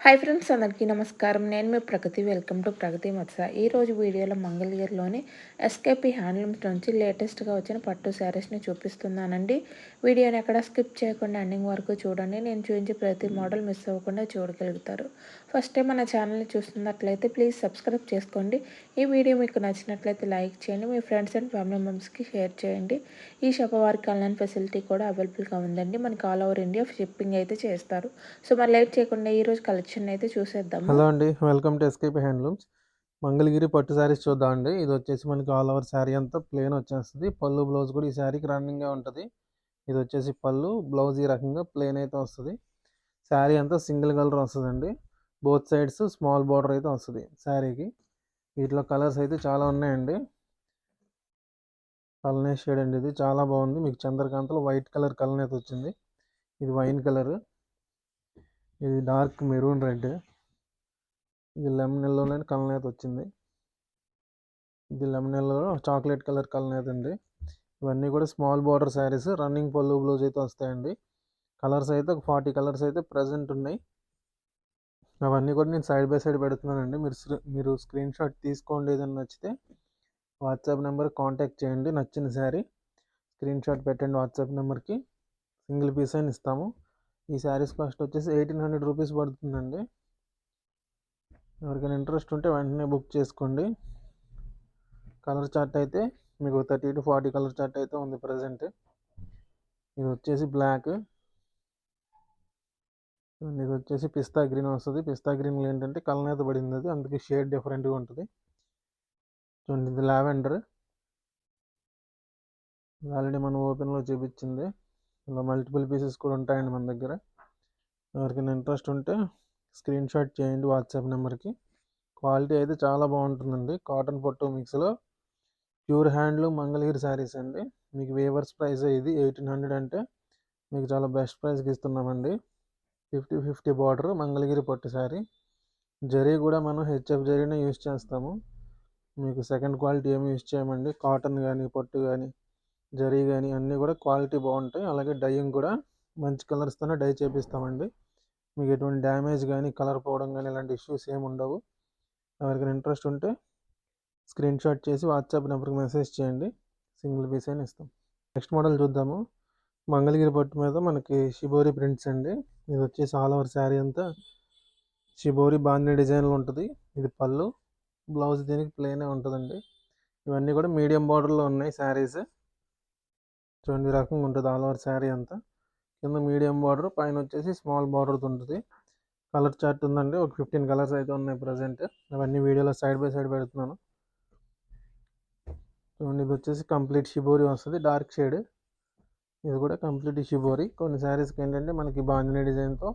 Hi friends, అందరికీ నమస్కారం. నేను మీ ప్రగతి. వెల్కమ్ టు ప్రగతి మత్స. ఈరోజు వీడియోలో మంగళగిరిలోని ఎస్కేపీ హ్యాండ్లూమ్స్ నుంచి లేటెస్ట్గా వచ్చిన పట్టు శారీస్ని చూపిస్తున్నానండి. వీడియోని ఎక్కడ స్కిప్ చేయకుండా ఎండింగ్ వరకు చూడండి. నేను చూపించే ప్రతి మోడల్ మిస్ అవ్వకుండా చూడగలుగుతారు. ఫస్ట్ టైం మన ఛానల్ని చూస్తున్నట్లయితే ప్లీజ్ సబ్స్క్రైబ్ చేసుకోండి. ఈ వీడియో మీకు నచ్చినట్లయితే లైక్ చేయండి. మీ ఫ్రెండ్స్ అండ్ ఫ్యామిలీ మెంబర్స్కి షేర్ చేయండి. ఈ షాప్ వారికి ఆన్లైన్ ఫెసిలిటీ కూడా అవైలబుల్గా ఉందండి. మనకి ఆల్ ఓవర్ ఇండియా షిప్పింగ్ అయితే చేస్తారు. సో మరి లేట్ చేయకుండా ఈరోజు కలెక్షన్ అయితే చూసేద్దాము. హలో అండి, welcome to SKP handlooms. Mangalagiri పట్టు శారీస్ చూద్దామండి. ఇది వచ్చేసి మనకి ఆల్ ఓవర్ శారీ అంతా ప్లేన్ వచ్చేస్తుంది. పళ్ళు బ్లౌజ్ కూడా ఈ శారీకి రన్నింగ్గా ఉంటుంది. ఇది వచ్చేసి పళ్ళు బ్లౌజ్ ఈ రకంగా ప్లేన్ అయితే వస్తుంది. శారీ అంతా సింగిల్ కలర్ వస్తుందండి. బోత్ సైడ్స్ స్మాల్ బార్డర్ అయితే వస్తుంది శారీకి. వీటిలో కలర్స్ అయితే చాలా ఉన్నాయండి. కలనే షేడ్ అండి, ఇది చాలా బాగుంది. మీకు చంద్రకాంతలో వైట్ కలర్ కలర్ అయితే వచ్చింది. ఇది వైన్ కలర్, ఇది డార్క్ మెరూన్ రెడ్, ఇది లెమన్ ఎల్లోనే కలర్ అయితే వచ్చింది. ఇది lemon yellow chocolate colour colour అండి. ఇవన్నీ కూడా స్మాల్ బార్డర్ శారీస్, రన్నింగ్ పళ్ళు బ్లౌజ్ అయితే వస్తాయండి. కలర్స్ అయితే ఒక 40 కలర్స్ అయితే ప్రజెంట్ ఉన్నాయి. అవన్నీ కూడా నేను సైడ్ బై సైడ్ పెడుతున్నానండి. మీరు స్క్రీన్ షాట్ తీసుకోండి. ఏదైనా నచ్చితే వాట్సాప్ నెంబర్ కాంటాక్ట్ చేయండి. నచ్చిన శారీ స్క్రీన్ షాట్ పెట్టండి వాట్సాప్ నెంబర్కి. సింగిల్ పీస్ అయినా ఇస్తాము. ఈ శారీస్ కాస్ట్ వచ్చేసి 1800 రూపీస్ పడుతుందండి. ఎవరికైనా ఇంట్రెస్ట్ ఉంటే వెంటనే బుక్ చేసుకోండి. కలర్ చార్ట్ అయితే మీకు 30 to 40 కలర్ చార్ట్ అయితే ఉంది ప్రజెంట్. ఇది వచ్చేసి బ్లాక్, ఇది వచ్చేసి పిస్తా గ్రీన్ వస్తుంది. పిస్తా గ్రీన్ ఏంటంటే కలర్ అయితే పడింది, అది అందుకే షేడ్ డిఫరెంట్గా ఉంటుంది. చూడండి, ఇది లావెండర్. ఆల్రెడీ మనం ఓపెన్లో చూపించింది. ఇలా మల్టిపుల్ పీసెస్ కూడా ఉంటాయండి మన దగ్గర. ఎవరికైనా ఇంట్రెస్ట్ ఉంటే స్క్రీన్ షాట్ చేయండి వాట్సాప్ నెంబర్కి. క్వాలిటీ అయితే చాలా బాగుంటుందండి. కాటన్ పట్టు మిక్స్లో ప్యూర్ హ్యాండ్లూమ్ మంగళగిరి శారీస్ అండి. మీకు వేవర్స్ ప్రైస్ ఇది 1800 అంటే మీకు చాలా బెస్ట్ ప్రైస్కి ఇస్తున్నామండి. 50-50 బార్డర్ మంగళగిరి పట్టు శారీ. జరీ కూడా మనం హెచ్ఎఫ్ జరీనే యూజ్ చేస్తాము. మీకు సెకండ్ క్వాలిటీ ఏమి యూజ్ చేయమండి. కాటన్ కానీ పట్టు కానీ జరీ కానీ అన్నీ కూడా క్వాలిటీ బాగుంటాయి. అలాగే డైయింగ్ కూడా మంచి కలర్స్తోనే డై చేపిస్తామండి. మీకు ఎటువంటి డ్యామేజ్ కానీ కలర్ పోవడం కానీ ఇలాంటి ఇష్యూస్ ఏమి ఉండవు. ఎవరికైనా ఇంట్రెస్ట్ ఉంటే స్క్రీన్ షాట్ చేసి వాట్సాప్ నెంబర్కి మెసేజ్ చేయండి. సింగిల్ పీస్ అయినా ఇస్తాం. నెక్స్ట్ మోడల్ చూద్దాము. మంగళగిరి పట్టు మీద మనకి షిబోరి ప్రింట్స్ అండి. ఇది వచ్చేసి ఆల్ ఓవర్ శారీ అంతా షిబోరి బాందీ డిజైన్లో ఉంటుంది. ఇది పళ్ళు, బ్లౌజ్ దీనికి ప్లెయినే ఉంటుందండి. ఇవన్నీ కూడా మీడియం బార్డర్లో ఉన్నాయి శారీస్. చూడండి, ఈ రకంగా ఉంటుంది ఆల్ ఓవర్ శారీ అంతా. కింద మీడియం బార్డర్, పైన వచ్చేసి స్మాల్ బార్డర్ ఉంటుంది. కలర్ చార్ట్ ఉందండి. ఒక 15 కలర్స్ అయితే ఉన్నాయి ప్రజెంట్. అవన్నీ వీడియోలో సైడ్ బై సైడ్ పెడుతున్నాను. చూడండి, ఇది వచ్చేసి కంప్లీట్ షిబోరి వస్తుంది, డార్క్ షేడ్. ఇది కూడా కంప్లీట్ షిబోరి. కొన్ని శారీస్కి ఏంటంటే మనకి బాందినీ డిజైన్తో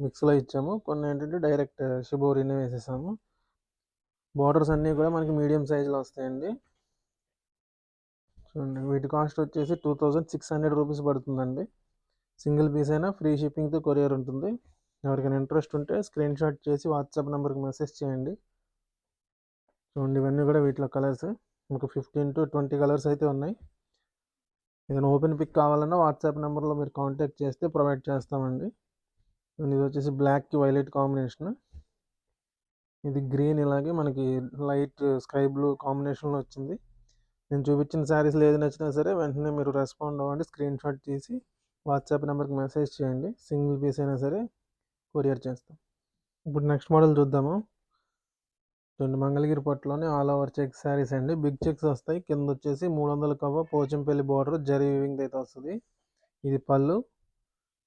మిక్స్లో ఇచ్చాము, కొన్ని ఏంటంటే డైరెక్ట్ షిబోరినే వేసేసాము. బార్డర్స్ అన్నీ కూడా మనకి మీడియం సైజులో వస్తాయండి. చూడండి, వీటి కాస్ట్ వచ్చేసి 2600 రూపీస్ పడుతుందండి. సింగిల్ పీస్ అయినా ఫ్రీ షిప్పింగ్తో కొరియర్ ఉంటుంది. ఎవరికైనా ఇంట్రెస్ట్ ఉంటే స్క్రీన్ షాట్ చేసి వాట్సాప్ నెంబర్కి మెసేజ్ చేయండి. చూడండి, ఇవన్నీ కూడా వీటిలో కలర్స్ మీకు 15 to 20 కలర్స్ అయితే ఉన్నాయి. ఏదైనా ఓపెన్ పిక్ కావాలన్నా వాట్సాప్ నెంబర్లో మీరు కాంటాక్ట్ చేస్తే ప్రొవైడ్ చేస్తామండి. ఇది వచ్చేసి బ్లాక్కి వైలెట్ కాంబినేషన్. ఇది గ్రీన్, ఇలాగే మనకి లైట్ స్కై బ్లూ కాంబినేషన్లో వచ్చింది. నేను చూపించిన శారీస్లో ఏది నచ్చినా సరే వెంటనే మీరు రెస్పాండ్ అవ్వండి. స్క్రీన్ షాట్ తీసి వాట్సాప్ నెంబర్కి మెసేజ్ చేయండి. సింగిల్ పీస్ అయినా సరే కొరియర్ చేస్తాం. ఇప్పుడు నెక్స్ట్ మోడల్ చూద్దాము. చూడండి, మంగళగిరి పట్టులోనే ఆల్ ఓవర్ చెక్స్ శారీస్ అండి. బిగ్ చెక్స్ వస్తాయి. కింద వచ్చేసి 300 కవ్వ పోచంపల్లి బార్డర్ జరీ వీవింగ్ అయితే వస్తుంది. ఇది పళ్ళు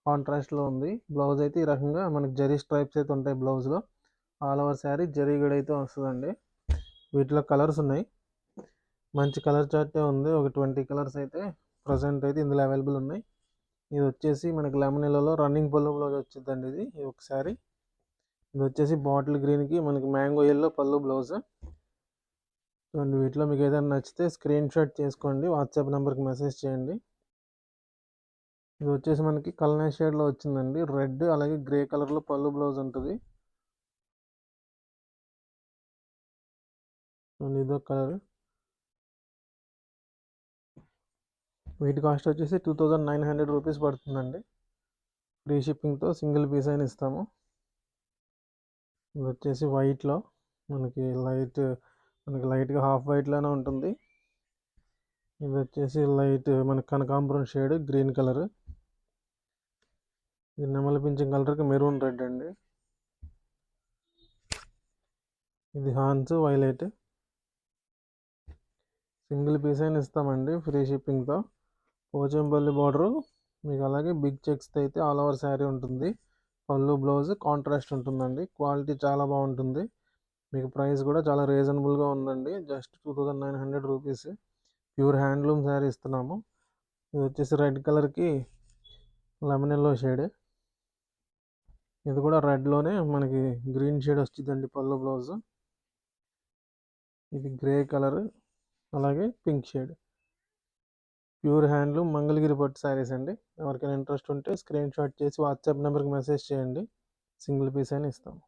కాంట్రాస్ట్లో ఉంది. బ్లౌజ్ అయితే ఈ రకంగా మనకి జరీ స్ట్రైప్స్ అయితే ఉంటాయి బ్లౌజ్లో. ఆల్ ఓవర్ శారీ జరీ గడ అయితే వస్తుందండి. వీటిలో కలర్స్ ఉన్నాయి. మంచి కలర్ చార్టే ఉంది. ఒక 20 కలర్స్ అయితే ప్రజెంట్ అయితే ఇందులో అవైలబుల్ ఉన్నాయి. ఇది వచ్చేసి మనకి లెమన్ ఎల్లోలో రన్నింగ్ పళ్ళు బ్లౌజ్ వచ్చిందండి. ఇది ఒకసారి ఇది వచ్చేసి బాటిల్ గ్రీన్కి మనకి మ్యాంగో ఎల్లో పళ్ళు బ్లౌజ్. చూడండి, వీటిలో మీకు ఏదైనా నచ్చితే స్క్రీన్ షాట్ చేసుకోండి, వాట్సాప్ నెంబర్కి మెసేజ్ చేయండి. ఇది వచ్చేసి మనకి కల్నే షేడ్లో వచ్చిందండి. రెడ్ అలాగే గ్రే కలర్లో పళ్ళు బ్లౌజ్ ఉంటుంది. ఇదో కలర్. వీటి కాస్ట్ వచ్చేసి 2900 రూపీస్ పడుతుందండి. ఫ్రీ షిప్పింగ్తో సింగిల్ పీస్ అయినా ఇస్తాము. ఇది వచ్చేసి వైట్లో మనకి లైట్గా హాఫ్ వైట్లోనే ఉంటుంది. ఇది వచ్చేసి లైట్ మనకి కనకాంబరం షేడ్ గ్రీన్ కలర్. ఇది నెమలి పింఛం కలర్కి మెరూన్ రెడ్ అండి. ఇది హాన్స్ వైలెట్. సింగిల్ పీస్ అయినా ఇస్తామండి ఫ్రీ షిప్పింగ్తో. పోచంపల్లి బార్డరు మీకు, అలాగే బిగ్ చెక్స్తో అయితే ఆల్ ఓవర్ శారీ ఉంటుంది. పళ్ళు బ్లౌజ్ కాంట్రాస్ట్ ఉంటుందండి. క్వాలిటీ చాలా బాగుంటుంది. మీకు ప్రైస్ కూడా చాలా రీజనబుల్గా ఉందండి. Just 2900 rupees. Pure handloom sari ఇస్తున్నాము. ఇది వచ్చేసి రెడ్ కలర్కి లెమన్ ఎల్లో షేడ్. ఇది కూడా రెడ్లోనే మనకి గ్రీన్ షేడ్ వచ్చిందండి పళ్ళు బ్లౌజ్. ఇది గ్రే కలర్, అలాగే pink shade. Pure handloom Mangalagiri పట్టు శారీస్ అండి. ఎవరికైనా ఇంట్రెస్ట్ ఉంటే స్క్రీన్ షాట్ చేసి వాట్సాప్ నెంబర్కి మెసేజ్ చేయండి. సింగిల్ పీస్ అయినా ఇస్తాము.